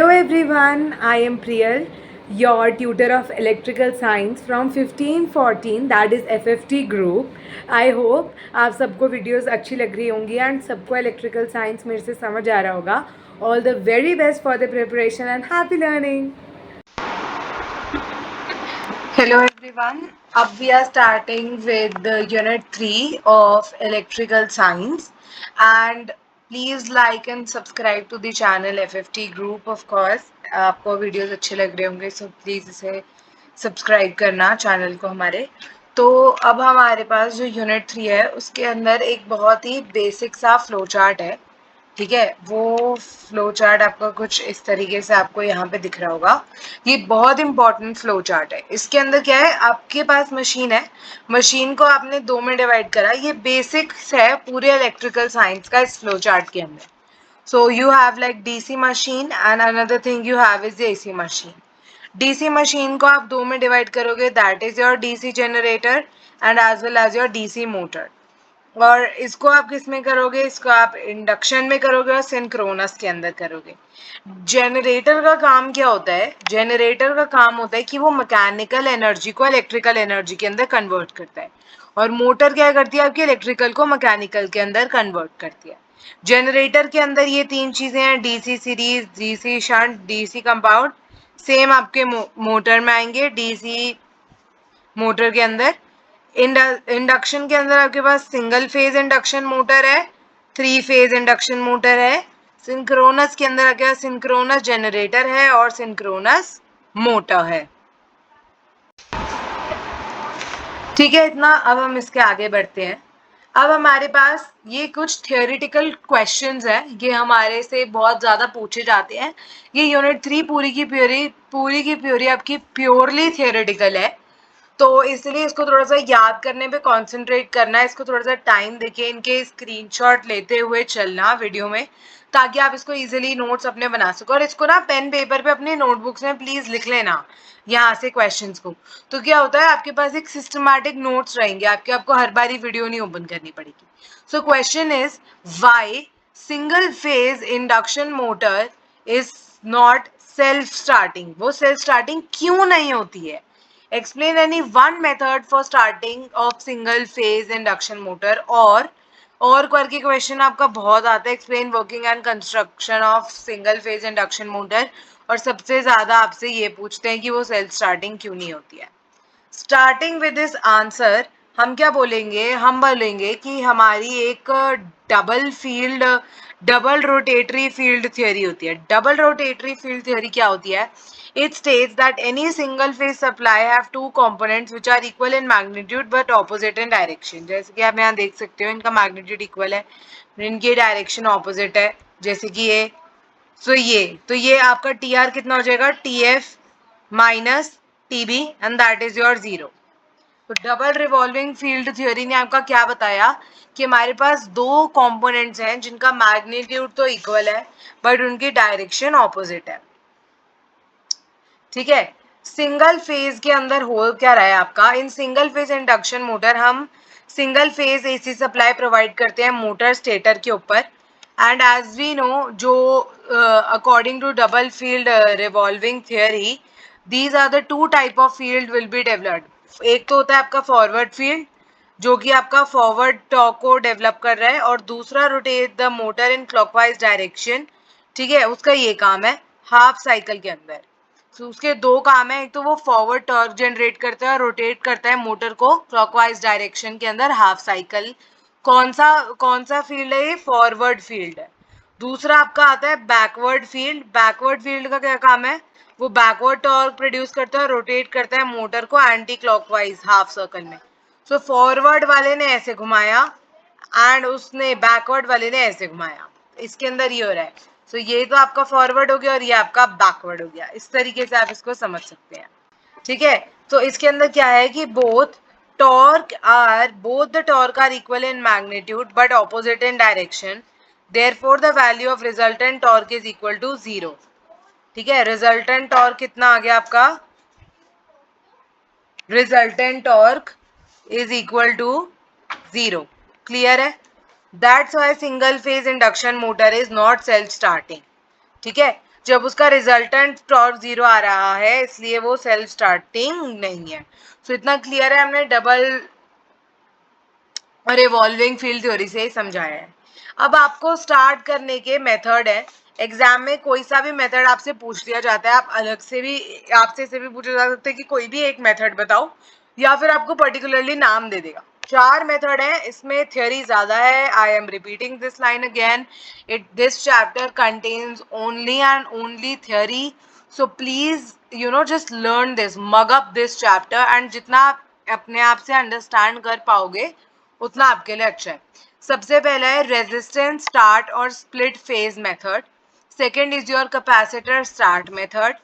Hello everyone, I am Priyal, your tutor of electrical science from 1514 that is FFT group. I hope आप सबको videos अच्छी लग रही होंगी एंड सबको इलेक्ट्रिकल साइंस मेरे से समझ आ रहा होगा. All the very best for the preparation and happy learning. Hello everyone. Up we are starting with the unit 3 of electrical science, and please like and subscribe to the channel FFT group. Of course आपको videos अच्छे लग रहे होंगे, so please इसे subscribe करना channel को हमारे. तो अब हमारे पास जो यूनिट 3 है उसके अंदर एक बहुत ही बेसिक सा फ्लो चार्ट है. ठीक है, वो फ्लो चार्ट आपका कुछ इस तरीके से आपको यहाँ पे दिख रहा होगा. ये बहुत इंपॉर्टेंट फ्लो चार्ट है. इसके अंदर क्या है, आपके पास मशीन है, मशीन को आपने दो में डिवाइड करा. ये बेसिक्स है पूरे इलेक्ट्रिकल साइंस का इस फ्लो चार्ट के अंदर. So you have like DC machine and another thing you have is AC machine. DC machine को आप दो में डिवाइड करोगे, that is your DC generator and as well as your DC motor. और इसको आप किस में करोगे, इसको आप इंडक्शन में करोगे और सिंक्रोनस के अंदर करोगे. जनरेटर का काम क्या होता है, जनरेटर का काम होता है कि वो मैकेनिकल एनर्जी को इलेक्ट्रिकल एनर्जी के अंदर कन्वर्ट करता है, और मोटर क्या करती है, आपकी इलेक्ट्रिकल को मैकेनिकल के अंदर कन्वर्ट करती है. जनरेटर के अंदर ये तीन चीजें हैं, DC series, DC shunt, DC compound. Same आपके मोटर में आएंगे. डीसी मोटर के अंदर इंडक्शन के अंदर आपके पास सिंगल फेज इंडक्शन मोटर है, थ्री फेज इंडक्शन मोटर है. सिंक्रोनस के अंदर आपके पास सिंक्रोनस जनरेटर है और सिंक्रोनस मोटर है. ठीक है, इतना. अब हम इसके आगे बढ़ते हैं. अब हमारे पास ये कुछ थियोरिटिकल क्वेश्चंस हैं, ये हमारे से बहुत ज्यादा पूछे जाते हैं. ये यूनिट 3 पूरी की प्योरी आपकी प्योरली थियोरिटिकल है, तो इसलिए इसको थोड़ा सा याद करने पे कंसंट्रेट करना है. इसको थोड़ा सा टाइम देके इनके स्क्रीनशॉट लेते हुए चलना वीडियो में, ताकि आप इसको इजीली नोट्स अपने बना सको. और इसको ना पेन पेपर पे अपने नोटबुक्स में प्लीज लिख लेना यहाँ से क्वेश्चंस को. तो क्या होता है, आपके पास एक सिस्टमैटिक नोट्स रहेंगे आपके, आपको हर बारी वीडियो नहीं ओपन करनी पड़ेगी. So question is, why single phase induction motor is not self starting. वो सेल्फ स्टार्टिंग क्यों नहीं होती है. Explain any one method for starting of single phase induction motor. और करके क्वेश्चन आपका बहुत आता है. Explain working and construction of single phase induction motor. और सबसे ज्यादा आपसे ये पूछते हैं कि वो सेल्फ स्टार्टिंग क्यों नहीं होती है. स्टार्टिंग विद दिस आंसर हम क्या बोलेंगे, हम बोलेंगे कि हमारी एक डबल रोटेटरी फील्ड थ्योरी होती है. डबल रोटेटरी फील्ड थ्योरी क्या होती है, it states that any single phase supply have two components which are equal in magnitude but opposite in direction. जैसे कि आप यहाँ देख सकते हो, इनका मैग्नीट्यूड इक्वल है, इनकी डायरेक्शन ऑपोजिट है. जैसे कि ये, तो ये आपका टी आर कितना हो जाएगा, T F minus T B and that is your zero. तो डबल रिवॉल्विंग फील्ड थ्योरी ने आपका क्या बताया कि हमारे पास दो कंपोनेंट्स हैं जिनका मैग्नीट्यूड तो इक्वल है बट उनकी डायरेक्शन ऑपोजिट है. ठीक है. सिंगल फेज के अंदर हो क्या रहा है आपका, in single phase induction motor हम single phase AC supply provide करते हैं मोटर स्टेटर के ऊपर. एंड एज वी नो, जो according to double field revolving theory, these are the two type of field will be developed. एक तो होता है आपका फॉरवर्ड फील्ड, जो कि आपका फॉरवर्ड टॉर्क को डेवलप कर रहा है, और दूसरा rotate the motor in clockwise direction. ठीक है, उसका ये काम है हाफ साइकिल के अंदर. तो उसके दो काम है, एक तो वो फॉरवर्ड टॉर्क जनरेट करता है और रोटेट करता है मोटर को क्लॉकवाइज डायरेक्शन के अंदर हाफ साइकिल. कौन सा फील्ड है ये, फॉरवर्ड फील्ड है. दूसरा आपका आता है बैकवर्ड फील्ड. बैकवर्ड फील्ड का क्या काम है, वो बैकवर्ड टॉर्क प्रोड्यूस करता है, रोटेट करता है मोटर को एंटी क्लॉकवाइज हाफ सर्कल में. सो फॉरवर्ड वाले ने ऐसे घुमाया एंड उसने बैकवर्ड वाले ने ऐसे घुमाया. इसके अंदर ये हो रहा है. सो ये तो आपका फॉरवर्ड हो गया और ये आपका बैकवर्ड हो गया. इस तरीके से आप इसको समझ सकते हैं. ठीक है, तो इसके अंदर क्या है कि both the torque are equal in magnitude but opposite in direction. Therefore the value of resultant torque is equal to 0. ठीक है, resultant torque कितना आ गया आपका, resultant torque is equal to 0. Clear है. That's why single phase induction motor is not self starting. ठीक है, जब उसका रिजल्टेंट टॉर्क 0 आ रहा है, इसलिए वो सेल्फ स्टार्टिंग नहीं है। सो इतना क्लियर है, हमने डबल रिवॉल्विंग फील्ड थ्योरी से ही समझाया है। अब आपको स्टार्ट करने के मेथड है। एग्जाम में कोई सा भी मेथड आपसे पूछ लिया जाता है, आप अलग से भी, आपसे से भी पूछा जा सकता है कि कोई भी एक मेथड बताओ, या फिर आपको पर्टिकुलरली नाम दे देगा। 4 मेथड है, इसमें थ्योरी ज्यादा है। I am repeating this line again, this chapter contains only and only theory, so please just learn this, mug up this chapter, and जितना आप अपने आप से अंडरस्टैंड कर पाओगे उतना आपके लिए अच्छा है। सबसे पहला है रेजिस्टेंस स्टार्ट और split phase method. Second is your capacitor start method.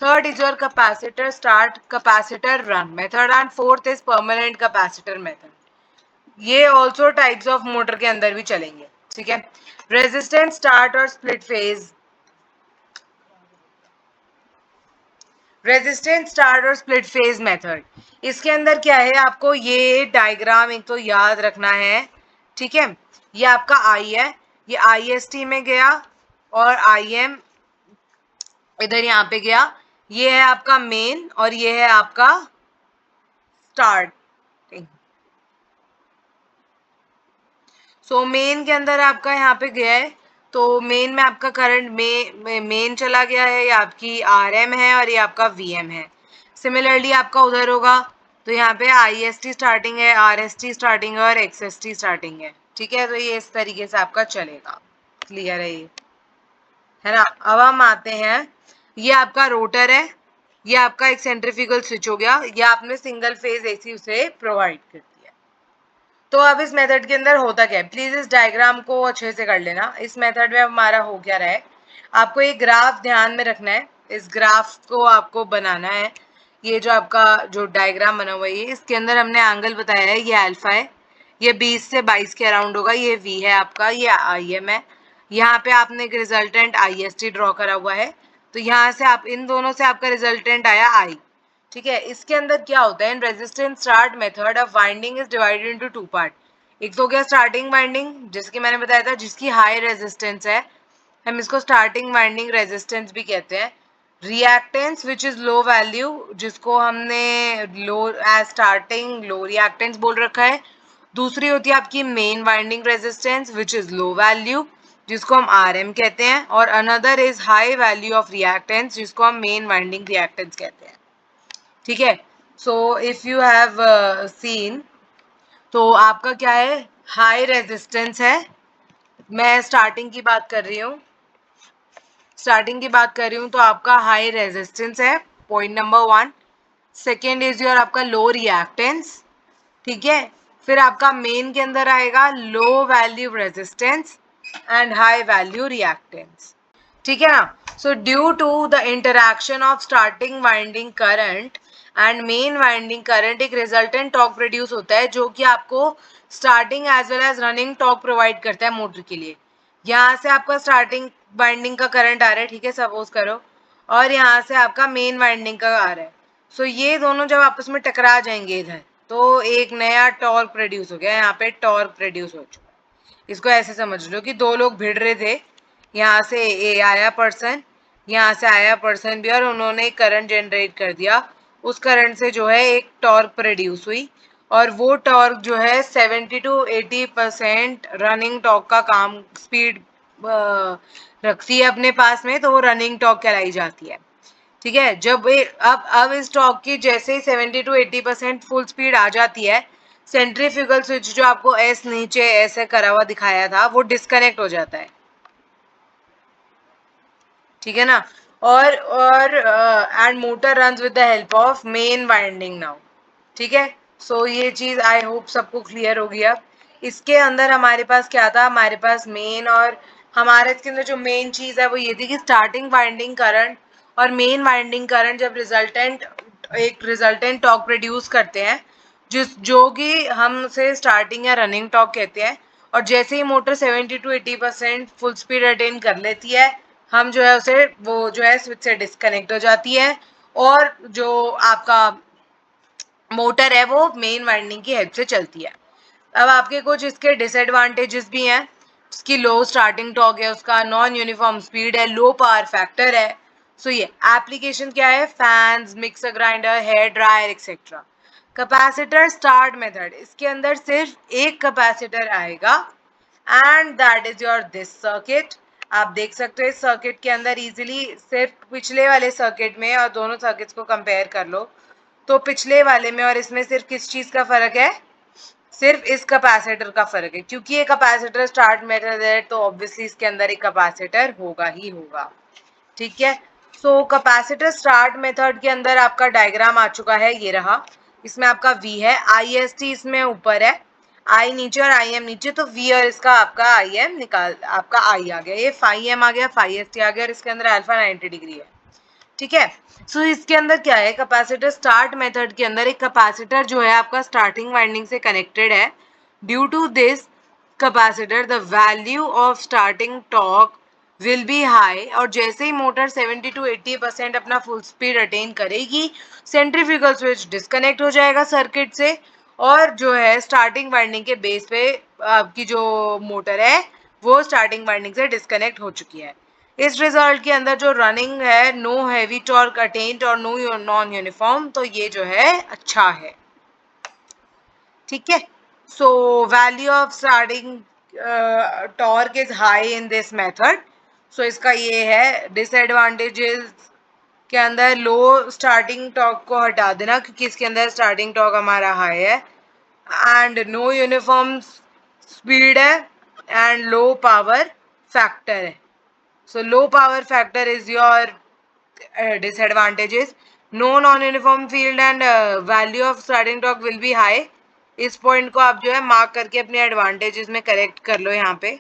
Third is your capacitor start capacitor run method, and fourth is permanent capacitor method. ये ऑल्सो टाइप्स ऑफ मोटर के अंदर भी चलेंगे, ठीक है। रेजिस्टेंस स्टार्ट और split phase, resistance start और split phase method, इसके अंदर क्या है, आपको ये डायग्राम एक तो याद रखना है, ठीक है। ये आपका आई है, ये आई एस टी में गया और आई एम इधर यहाँ पे गया। ये है आपका मेन और ये है आपका स्टार्टिंग। सो मेन के अंदर आपका यहाँ पे गया है, तो मेन में आपका करंट मेन चला गया है, ये आपकी आर एम है और ये आपका वी एम है। सिमिलरली आपका उधर होगा, तो यहाँ पे आई एस टी स्टार्टिंग है, आर एस टी स्टार्टिंग है और एक्स एस टी स्टार्टिंग है, ठीक है। तो ये इस तरीके से आपका चलेगा, क्लियर है ये, है ना। अब हम आते हैं, ये आपका रोटर है, ये आपका एक सेंट्रीफ्यूगल स्विच हो गया, ये आपने सिंगल फेज एसी उसे प्रोवाइड कर दिया। तो अब इस मेथड के अंदर होता क्या है, प्लीज इस डायग्राम को अच्छे से कर लेना। इस मेथड में हमारा हो क्या रहा है, आपको एक ग्राफ ध्यान में रखना है, इस ग्राफ को आपको बनाना है। ये जो आपका जो डायग्राम बना हुआ है, इसके अंदर हमने एंगल बताया है, ये अल्फा है, ये 20 से 22 के अराउंड होगा, ये वी है आपका, ये आई एम है। यहाँ पे आपने एक resultant I S T draw करा हुआ है, तो यहाँ से आप इन दोनों से आपका रिजल्टेंट आया आई, ठीक है। इसके अंदर क्या होता है, in resistance start method of winding is divided into two part. एक तो क्या स्टार्टिंग वाइंडिंग, जैसे कि मैंने बताया था, जिसकी हाई रेजिस्टेंस है, हम इसको स्टार्टिंग वाइंडिंग रेजिस्टेंस भी कहते हैं। Reactance which is low value, जिसको हमने लो एज स्टार्टिंग लो रिएक्टेंस बोल रखा है। दूसरी होती है आपकी main winding resistance which is low value, जिसको हम आर एम कहते हैं, और another is high value of reactance, जिसको हम मेन वाइंडिंग रिएक्टेंस कहते हैं, ठीक है। So if you have seen, तो आपका क्या है, हाई रेजिस्टेंस है, मैं स्टार्टिंग की बात कर रही हूँ, स्टार्टिंग की बात कर रही हूँ, तो आपका हाई रेजिस्टेंस है, point number 1। Second is your आपका लो रिएक्टेंस, ठीक है। फिर आपका मेन के अंदर आएगा low value resistance and high value reactance, ठीक है ना। So due to the interaction of starting winding current and main winding current, एक रिजल्टेंट टॉर्क प्रोड्यूस होता है, जो कि आपको starting as well as running torque provide करता है मोटर के लिए। यहाँ से आपका स्टार्टिंग वाइंडिंग का करंट आ रहा है, ठीक है, सपोज करो, और यहाँ से आपका मेन वाइंडिंग का आ रहा है। सो ये दोनों जब आपस में टकरा जाएंगे इधर, तो एक नया टॉर्क प्रोड्यूस हो गया, यहाँ पे टॉर्क प्रोड्यूस हो चुका है। इसको ऐसे समझ लो कि दो लोग भिड़ रहे थे, यहाँ से ए आया पर्सन, यहाँ से आया पर्सन भी, और उन्होंने करंट जनरेट कर दिया। उस करंट से जो है एक टॉर्क प्रोड्यूस हुई, और वो टॉर्क जो है 70 टू 80% रनिंग टॉर्क का काम, स्पीड रखती है अपने पास में, तो वो रनिंग टॉर्क कहलाई जाती है, ठीक है। जब अब इस टॉर्क की जैसे ही 70 टू 80% फुल स्पीड आ जाती है, सेंट्रीफ्यूगल स्विच जो आपको एस नीचे ऐसे करा हुआ दिखाया था, वो डिस्कनेक्ट हो जाता है, ठीक है ना। और and motor runs with the help of main winding now, ठीक है। सो ये चीज आई होप सबको क्लियर होगी। अब इसके अंदर हमारे पास क्या था, हमारे पास मेन, और हमारे इसके अंदर जो मेन चीज है वो ये थी कि स्टार्टिंग वाइंडिंग करंट और मेन वाइंडिंग करंट जब एक रिजल्टेंट टॉर्क प्रोड्यूस करते हैं, जो कि हम उसे स्टार्टिंग या रनिंग टॉर्क कहते हैं, और जैसे ही motor 70 to 80% full speed attain कर लेती है, हम जो है उसे वो जो है स्विच से डिस्कनेक्ट हो जाती है, और जो आपका मोटर है वो मेन वाइंडिंग की हेल्प से चलती है। अब आपके कुछ इसके डिसएडवांटेजेस भी हैं, उसकी लो स्टार्टिंग टॉर्क है, उसका नॉन यूनिफॉर्म स्पीड है, लो पावर फैक्टर है. सो ये एप्लीकेशन क्या है? Fans, mixer grinder, hair dryer etcetera. Capacitor start method, इसके अंदर सिर्फ एक कैपेसिटर आएगा and that is your this circuit. आप देख सकते हो इस सर्किट के अंदर इजीली सिर्फ पिछले वाले सर्किट में और दोनों सर्किट्स को कंपेयर कर लो तो पिछले वाले में और इसमें सिर्फ किस चीज का फर्क है? सिर्फ इस कैपेसिटर का फर्क है. क्योंकि ये कैपेसिटर स्टार्ट मेथड है तो ऑब्वियसली इसके अंदर एक कैपेसिटर होगा ही होगा. ठीक है. सो कैपेसिटर स्टार्ट मेथड के अंदर आपका डायग्राम आ चुका है, ये रहा. इसमें आपका V है, IST इसमें ऊपर है, I नीचे और IM नीचे, तो V और इसका आपका IM निकाल, आपका I आ गया, ये phi M आ गया, phi ST आ गया और इसके अंदर अल्फा 90 डिग्री है. ठीक है. सो इसके अंदर क्या है? कैपेसिटर स्टार्ट मेथड के अंदर एक कैपेसिटर जो है आपका स्टार्टिंग वाइंडिंग से कनेक्टेड है. Due to this capacitor the value of starting torque will be high, और जैसे ही मोटर 70 to 80% अपना फुल स्पीड अटेन करेगी सेंट्रीफ्यूगल स्विच डिस्कनेक्ट हो जाएगा सर्किट से, और जो है स्टार्टिंग वाइंडिंग के बेस पे आपकी जो मोटर है वो स्टार्टिंग वाइंडिंग से डिस्कनेक्ट हो चुकी है. इस रिजल्ट के अंदर जो रनिंग है, नो हैवी टॉर्क अटेन्ड और नो नॉन यूनिफॉर्म, तो ये जो है अच्छा है. ठीक है. So value of starting torque is high in this method. So इसका ये है डिसएडवांटेजेस के अंदर लो स्टार्टिंग टॉर्क को हटा देना क्योंकि इसके अंदर स्टार्टिंग टॉर्क हमारा हाई है, एंड नो यूनिफॉर्म स्पीड है, एंड लो पावर फैक्टर है. So low power factor is your disadvantages. No non-uniform field and value of starting torque will be high. इस पॉइंट को आप जो है मार्क करके अपने एडवांटेजेस में करेक्ट कर लो. यहाँ पे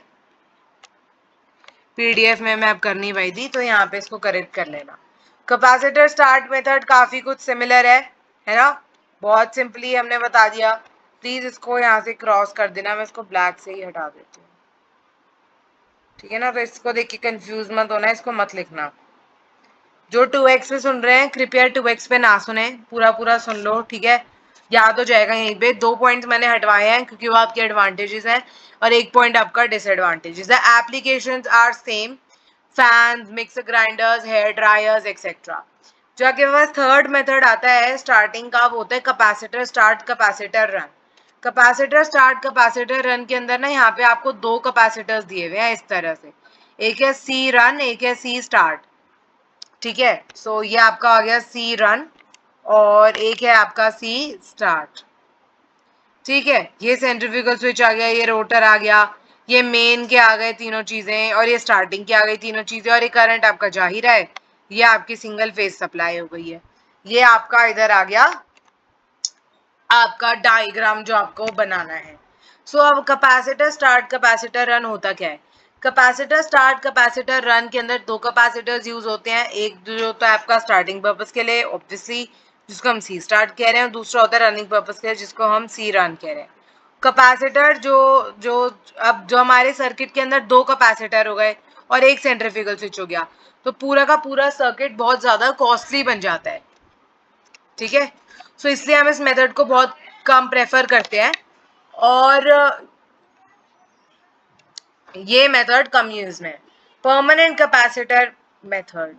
पीडीएफ में मैं अब कर नहीं पाई थी तो यहाँ पे इसको करेक्ट कर लेना. कैपेसिटर स्टार्ट मेथड काफी कुछ सिमिलर है ना? बहुत सिंपली हमने बता दिया. प्लीज इसको यहाँ से क्रॉस कर देना, मैं इसको ब्लैक से ही हटा देती हूँ. ठीक है ना? तो इसको देख के कंफ्यूज मत होना, इसको मत लिखना. जो 2x पे सुन रहे हैं कृपया 2x पे ना सुने, पूरा पूरा सुन लो. ठीक है. याद हो जाएगा. यहीं पे 2 पॉइंट्स मैंने हटवाए हैं क्योंकि वो आपके एडवांटेजेस हैं और 1 पॉइंट आपका डिसएडवांटेजेस है. Applications are same, fans, mixer grinders, hair dryers etcetera. जो आपके पास थर्ड मेथड आता है स्टार्टिंग का, वो होता है capacitor start capacitor run. Capacitor start capacitor run के अंदर ना यहाँ पे आपको 2 कैपेसिटर्स दिए हुए हैं इस तरह से. एक है सी रन, एक है सी स्टार्ट. ठीक है. सो ये आपका आ गया सी रन और एक है आपका सी स्टार्ट. ठीक है. ये सेंट्रीफ्यूगल स्विच आ गया, ये रोटर आ गया, ये मेन के आ गए तीनों चीजें, और ये स्टार्टिंग की आ गई तीनों चीजें, और ये करंट आपका जा ही रहा है. ये आपकी सिंगल फेज सप्लाई हो गई है. ये आपका इधर आ गया आपका डायग्राम जो आपको बनाना है. सो अब कैपेसिटर स्टार्ट कैपेसिटर रन होता क्या है? कैपेसिटर स्टार्ट कैपेसिटर रन के अंदर 2 कैपेसिटर्स यूज होते हैं. एक जो होता है आपका स्टार्टिंग पर्पस के लिए ऑब्वियसली जिसको हम सी स्टार्ट कह रहे हैं, और दूसरा होता है रनिंग पर्पस के लिए जिसको हम सी रन कह रहे हैं. कैपेसिटर जो जो अब जो हमारे सर्किट के अंदर 2 कैपेसिटर हो गए और एक सेंट्रीफ्यूगल स्विच हो गया तो पूरा का पूरा सर्किट बहुत ज्यादा कॉस्टली बन जाता है. ठीक है. सो इसलिए हम इस मेथड को बहुत कम प्रेफर करते हैं और ये मेथड कम यूज में. Permanent capacitor method,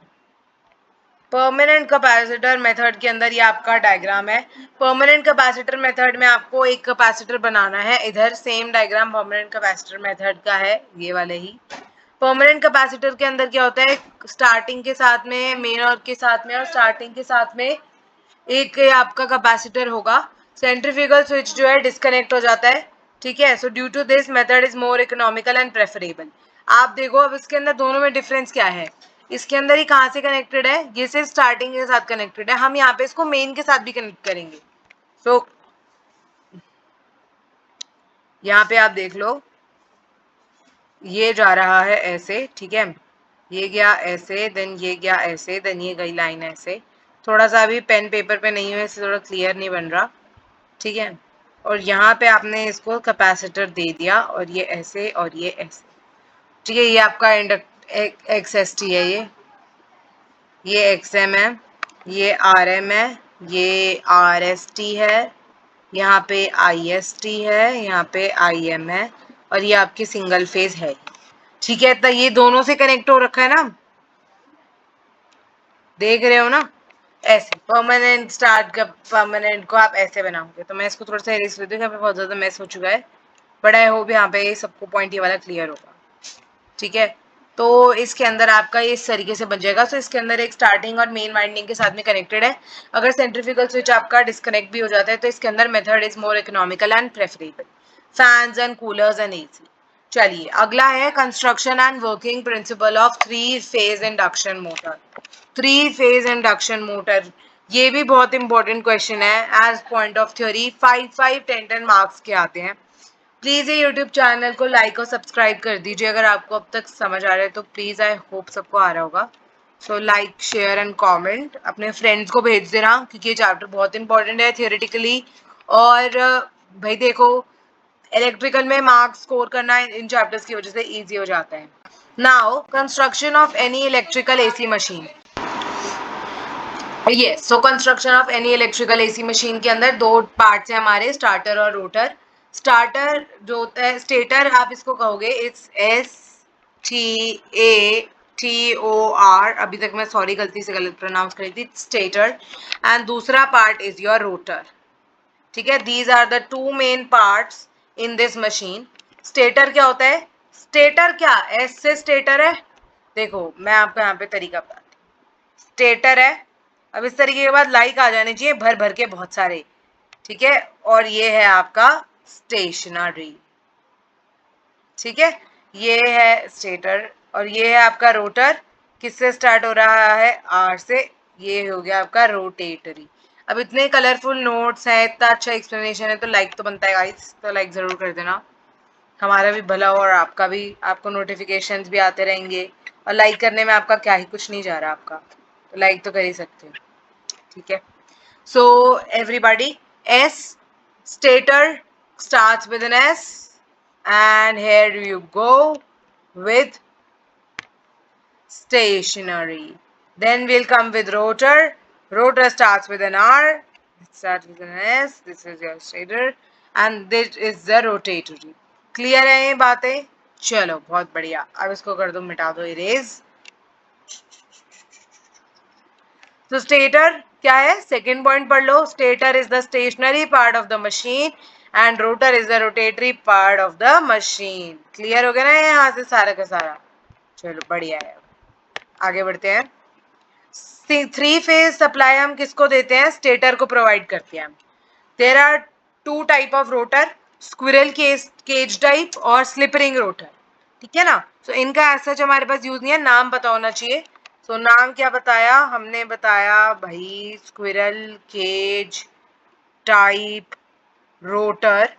permanent capacitor method के अंदर ये आपका डायग्राम है. परमानेंट कैपेसिटर मेथड में आपको एक कैपेसिटर बनाना है. इधर same diagram permanent capacitor method का है, ये वाले ही. परमानेंट कैपेसिटर के अंदर क्या होता है? स्टार्टिंग के साथ में, मेन और के साथ में और स्टार्टिंग के साथ में एक आपका कैपेसिटर होगा. सेंट्रीफ्यूगल स्विच जो है डिस्कनेक्ट हो जाता है. ठीक है. So due to this method is more economical and preferable. आप देखो अब इसके अंदर दोनों में डिफरेंस क्या है. इसके अंदर ही कहाँ से कनेक्टेड है? ये सिर्फ स्टार्टिंग के साथ कनेक्टेड है. हम यहाँ पे इसको मेन के साथ भी कनेक्ट करेंगे. सो यहाँ पे आप देख लो, ये जा रहा है ऐसे. ठीक है. ये गया ऐसे, देन ये गया ऐसे, देन ये गई लाइन ऐसे. थोड़ा सा अभी पेन पेपर पे नहीं है, इससे थोड़ा क्लियर नहीं बन रहा. ठीक है. और यहाँ पे आपने इसको कैपेसिटर दे दिया और ये ऐसे और ये ऐसे. ठीक है. ये आपका एक्स एस टी है, ये एक्स एम है, ये आर एम है, ये आर एस टी है, यहाँ पे आई एस टी है, यहाँ पे आई एम है. और ये आपकी सिंगल फेज है, ठीक है। तो ये दोनों से कनेक्ट हो रखा है ना, देख रहे हो ना, ऐसे परमानेंट स्टार्ट का परमानेंट को आप ऐसे बनाओगे। तो मैं इसको थोड़ा सा एरेज कर दूँ, यहाँ पे बहुत ज्यादा मैस हो चुका है, बट आई होप यहाँ पे सबको पॉइंट ये वाला क्लियर होगा, ठीक है। तो इसके अंदर आपका ये इस तरीके से बन जाएगा। तो इसके अंदर एक स्टार्टिंग और मेन वाइंडिंग के साथ में कनेक्टेड है। अगर सेंट्रीफ्यूगल स्विच आपका डिस्कनेक्ट भी हो जाता है तो इसके अंदर method is more economical and preferable, fans and coolers and AC. चलिए अगला है construction and working principle of three phase induction motor. Three phase induction motor, ये भी बहुत इंपॉर्टेंट क्वेश्चन है as point of theory. 5 10 marks के आते हैं। प्लीज ये यूट्यूब चैनल को लाइक और सब्सक्राइब कर दीजिए अगर आपको अब तक समझ आ रहा है तो। प्लीज, आई होप सबको आ रहा होगा। So like share and comment, अपने फ्रेंड्स को भेज देना क्योंकि ये चैप्टर बहुत इंपॉर्टेंट है थियोरेटिकली। और भाई देखो, इलेक्ट्रिकल में मार्क्स स्कोर करना इन चैप्टर्स की वजह से इजी हो जाता है। Now construction of any electrical AC machine. Yes, so construction of any electrical AC machine के अंदर दो पार्ट्स हैं हमारे, स्टार्टर और रोटर। स्टार्टर जो होता है, स्टेटर आप इसको कहोगे, इट्स STATOR। अभी तक मैं सॉरी गलती से गलत प्रोनाउंस करी थी, स्टेटर। एंड दूसरा पार्ट इज योर रोटर, ठीक है। These are the two main parts in this machine. Stator क्या होता है? स्टेटर क्या एस से स्टेटर है, देखो मैं आपको यहाँ पे तरीका बताती हूँ। स्टेटर है, अब इस तरीके के बाद लाइक आ जाने चाहिए भर भर के बहुत सारे, ठीक है। और ये है आपका स्टेशनरी, ठीक है। ये है स्टेटर और ये है आपका रोटर। किससे स्टार्ट हो रहा है? आर से। ये हो गया आपका रोटेटरी। अब इतने कलरफुल नोट्स हैं, इतना अच्छा एक्सप्लेनेशन है, तो लाइक तो बनता है गाइस, तो लाइक जरूर कर देना, हमारा भी भला हो और आपका भी। आपको नोटिफिकेशंस भी आते रहेंगे और लाइक करने में आपका क्या ही कुछ नहीं जा रहा आपका, तो लाइक तो कर ही सकते हो, ठीक है। So everybody, S, stator starts with an S, and here you go with stationary. Then we'll come with rotor. Rotor starts with an R, it starts with an S. This is your stator, and this is the rotatory. Clear है ये बातें? चलो बहुत बढ़िया। अब इसको कर दो, मिटा दो इरेज। तो स्टेटर क्या है? सेकेंड पॉइंट पढ़ लो। Stator is the stationary part of the machine and rotor is the rotatory part of the machine. Clear हो गया ना यहाँ से सारा का सारा? चलो बढ़िया है, आगे बढ़ते हैं। थ्री फेज सप्लाई हम किसको देते हैं? स्टेटर को प्रोवाइड करते हैं हम। There are two type of rotor, squirrel cage type और स्लिप रिंग रोटर, ठीक है ना। सो इनका एज सच हमारे पास यूज नहीं है, नाम पता होना चाहिए। सो नाम क्या बताया हमने? बताया भाई स्क्विरल केज टाइप रोटर,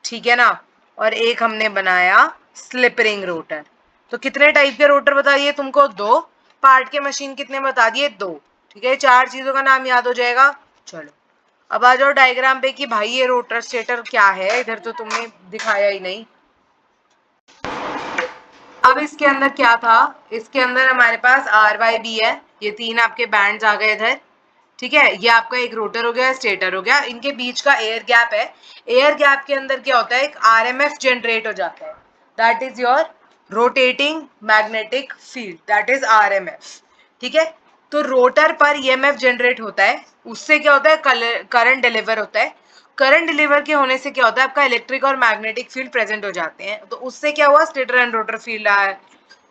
ठीक है ना। और एक हमने बनाया स्लिप रिंग रोटर। तो कितने टाइप के रोटर बता दिए तुमको? दो। पार्ट के मशीन कितने बता दिए? दो, ठीक है। चार चीजों का नाम याद हो जाएगा। चलो अब आ जाओ डायग्राम पे कि भाई ये रोटर स्टेटर क्या है, इधर तो तुमने दिखाया ही नहीं। अब इसके अंदर क्या था? इसके अंदर हमारे पास RYB है, ये तीन आपके बैंड्स आ गए इधर, ठीक है। ये आपका एक रोटर हो गया, स्टेटर हो गया, इनके बीच का एयर गैप है। एयर गैप के अंदर क्या होता है? एक RMF जनरेट हो जाता है, that is your rotating magnetic field, that is RMF, ठीक है। तो रोटर पर EMF जनरेट होता है, उससे क्या होता है? करंट डिलीवर होता है। करंट डिलीवर के होने से क्या होता है? आपका इलेक्ट्रिक और मैग्नेटिक फील्ड प्रेजेंट हो जाते हैं। तो उससे क्या हुआ? Stator and rotor field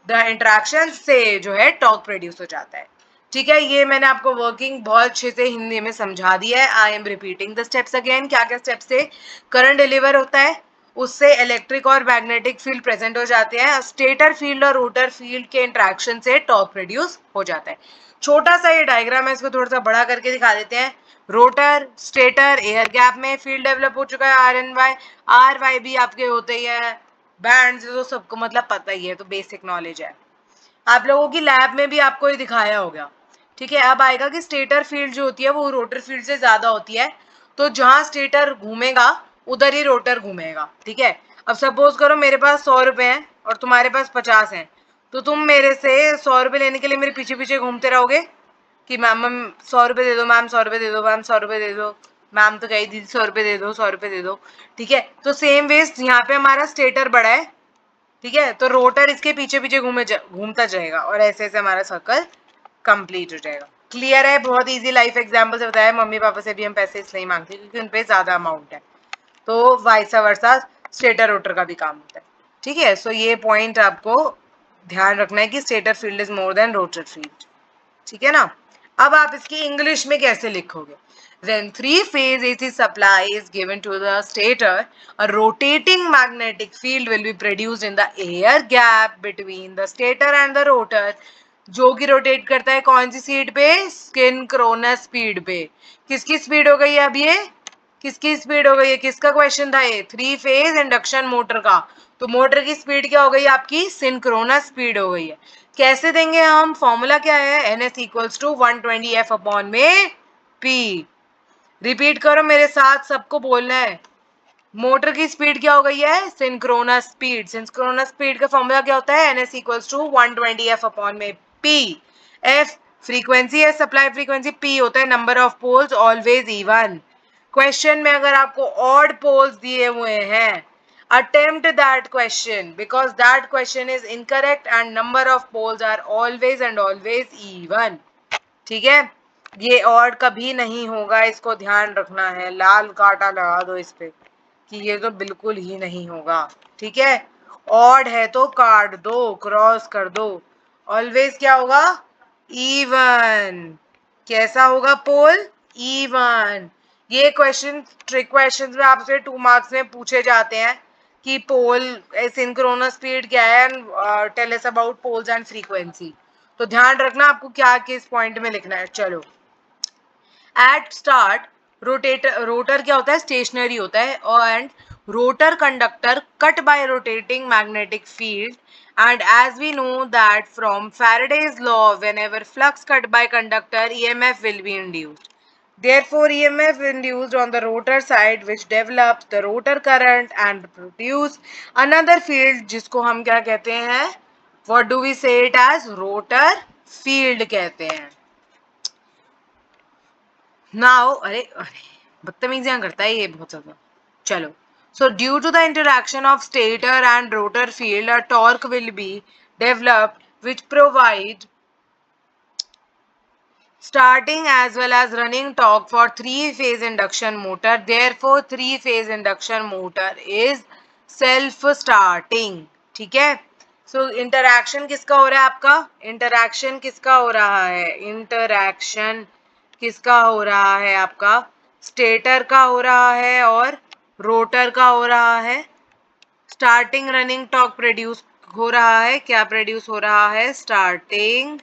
the interaction से जो है टॉर्क प्रोड्यूस हो जाता है, ठीक है। ये मैंने आपको वर्किंग बहुत अच्छे से हिंदी में समझा दिया है। I am repeating the steps again. क्या क्या स्टेप्स से? करंट डिलीवर होता है, उससे इलेक्ट्रिक और मैग्नेटिक फील्ड प्रेजेंट हो जाते हैं, स्टेटर फील्ड और रोटर फील्ड के इंटरेक्शन से टॉर्क प्रोड्यूस हो जाता है। छोटा सा ये डायग्राम है, इसको थोड़ा सा बड़ा करके दिखा देते हैं। रोटर स्टेटर एयर गैप में फील्ड डेवलप हो चुका है RNY। RY भी आपके होते ही है, बैंड्स तो सबको मतलब पता ही है, तो बेसिक नॉलेज है। आप लोगों की लैब में भी आपको ये दिखाया होगा, ठीक है। अब आएगा कि स्टेटर फील्ड जो होती है वो रोटर फील्ड से ज्यादा होती है, तो जहां स्टेटर घूमेगा उधर ही रोटर घूमेगा, ठीक है। अब सपोज करो मेरे पास 100 रुपए हैं और तुम्हारे पास 50 हैं, तो तुम मेरे से 100 रुपए लेने के लिए मेरे पीछे पीछे घूमते रहोगे कि मैम मैम 100 रुपए दे दो, मैम 100 रुपए दे दो, मैम 100 रुपए दे दो। मैम तो कही दीदी 100 रुपए दे दो, 100 रुपए दे दो, ठीक है। तो सेम वेज यहाँ पे हमारा स्टेटर बड़ा है, ठीक है, तो रोटर इसके पीछे पीछे घूमता जाएगा और ऐसे ऐसे हमारा सर्कल कंप्लीट हो जाएगा। क्लियर है? बहुत इजी लाइफ एग्जांपल से बताया। मम्मी पापा से भी हम पैसे इसलिए मांगते हैं क्योंकि उन पे ज्यादा अमाउंट है, तो वाइस वर्सा स्टेटर रोटर का भी काम होता है, ठीक है। सो ये पॉइंट आपको ध्यान रखना है कि stator field is more than rotor field, ठीक है ना। अब आप इसकी इंग्लिश में कैसे लिखोगे? When three-phase AC supply is given to the stator, a rotating magnetic field will be produced in the air gap between the stator and the rotor, जो कि रोटेट करता है कौन सी स्पीड पे? सिंक्रोनस स्पीड पे। किसकी स्पीड हो गई है अब ये? किसकी स्पीड हो गई है? किसका क्वेश्चन था ये? 3-फेज इंडक्शन मोटर का। तो मोटर की स्पीड क्या हो गई आपकी? सिंक्रोनस स्पीड हो गई है। कैसे देंगे हम? फॉर्मूला क्या है? NS equals to 120F upon में P। रिपीट करो मेरे साथ, सबको बोलना है। मोटर की स्पीड क्या हो गई है? Synchronous speed. सिंक्रोनस स्पीड का फॉर्मूला क्या होता है? NS equals to 120F upon में P। F फ्रीक्वेंसी है, सप्लाई फ्रीक्वेंसी। P होता है number of poles, always even. Question में अगर आपको ऑड पोल्स दिए हुए हैं, attempt that question because that question is incorrect and number of poles are always and always even, ठीक है। ये ऑड कभी नहीं होगा, इसको ध्यान रखना है। लाल कांटा लगा दो इस पे कि ये तो बिल्कुल ही नहीं होगा, ठीक है। ऑड है तो काट दो, क्रॉस कर दो। ऑलवेज क्या होगा? इवन। कैसा होगा पोल? इवन। ये क्वेश्चन ट्रिक क्वेश्चंस में आपसे 2 मार्क्स में पूछे जाते हैं कि पोल सिंक्रोनस स्पीड क्या है and tell us about poles and frequency. तो ध्यान रखना आपको क्या किस पॉइंट में लिखना है। चलो, एट स्टार्ट रोटर क्या होता है? स्टेशनरी होता है। And rotor conductor cut by rotating magnetic field, and as we know that from Faraday's law, whenever flux cut by conductor, EMF will be induced. Therefore, EMF induced on the rotor side which develops the rotor current and produce another field जिसको हम क्या कहते हैं? What do we say it as? rotor field कहते हैं। Now अरे अरे बदतमीजियां करता है ये बहुत ज्यादा। चलो, so due to the interaction of stator and rotor field, a torque will be developed which provide starting as well as running torque for three-phase induction motor. Therefore, three-phase induction motor is self-starting, ठीक है। So interaction किसका हो रहा है आपका? interaction किसका हो रहा है? interaction किसका हो रहा है आपका? स्टेटर का हो रहा है और रोटर का हो रहा है। स्टार्टिंग रनिंग टॉर्क प्रोड्यूस हो रहा है। क्या प्रोड्यूस हो रहा है? स्टार्टिंग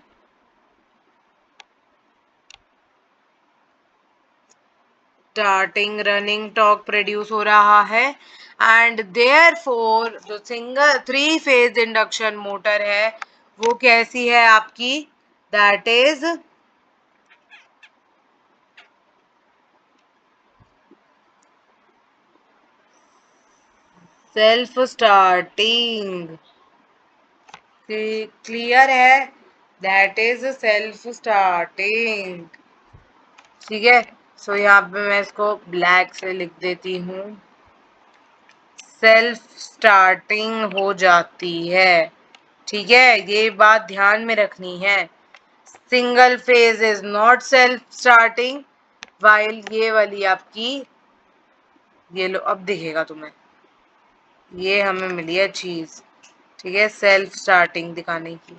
रनिंग टॉर्क प्रोड्यूस हो रहा है। एंड देयरफॉर जो सिंगल 3-फेज इंडक्शन मोटर है वो कैसी है आपकी? That is self starting. Clear है? दैट इज सेल्फ स्टार्टिंग, ठीक है। सो यहाँ पे मैं इसको ब्लैक से लिख देती हूँ। सेल्फ स्टार्टिंग हो जाती है, ठीक है। ये बात ध्यान में रखनी है। Single phase is not self starting, while ये वाली आपकी, ये लो अब दिखेगा तुम्हें, ये हमें मिली है चीज, ठीक है, सेल्फ स्टार्टिंग दिखाने की।